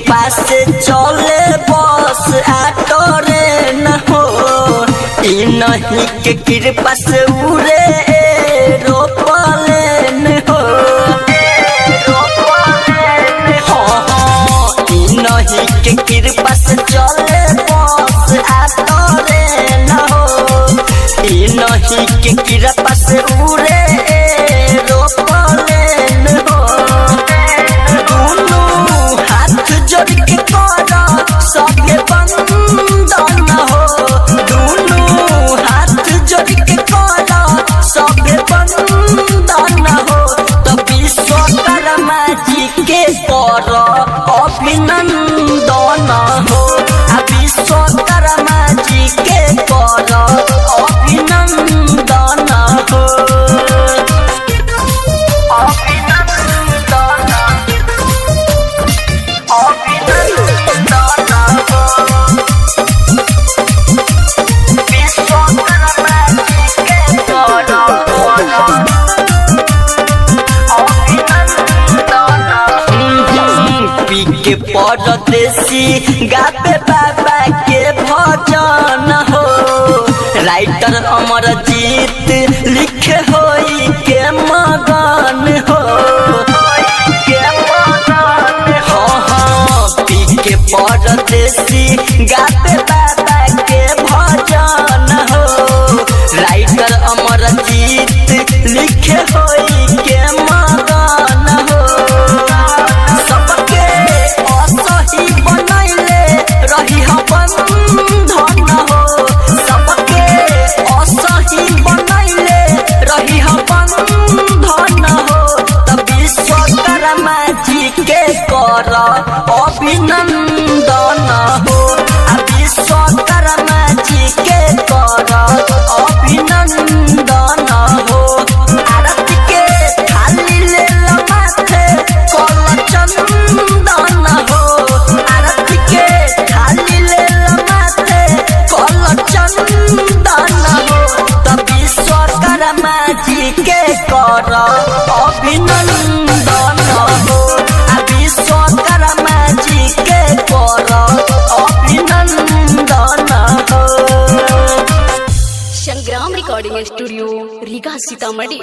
कृपा से चले बस ऑटो रे न हो, नहीं के कृपा से उड़े एरोप्लेन हो। नहीं के कृपा से चले बस ऑटो रे न हो, नहीं के कृपा से उड़े एरोप्लेन हो। दोनों हाथ जोड़ के करो सबके बंदन हो, दोनों हाथ जोड़ के करो सबके बंदन हो। तो विश्वकर्मा जी के करो अभिनंदन हो, विश्वकर्मा जी के करो अभिनंदन हो। के परदेसी गाते बाबा के भजन हो, राइटर अमरजीत लिखे होई के मगन हो। पी के परदेसी गाते बाबा के भजन हो, राइटर अमरजीत लिखे होई के मगन हो। रही बंधन हो, सबके असही बनैले रही बंधन हो। तब विश्वकर्मा जी के कर अभिनंदन हो, विश्वकर्मा जी के कर अभिनंदन हो। आरती के थाली ले माथे कल चंदन हो, आरती के थाली ले माथे कल चंदन हो। तब विश्वकर्मा जी के कर अभिनंदन हो, विश्वकर्मा जी के कर अभिनंदन हो। संग्राम रिकॉर्डिंग स्टूडियो रीगा सीतामढ़ी।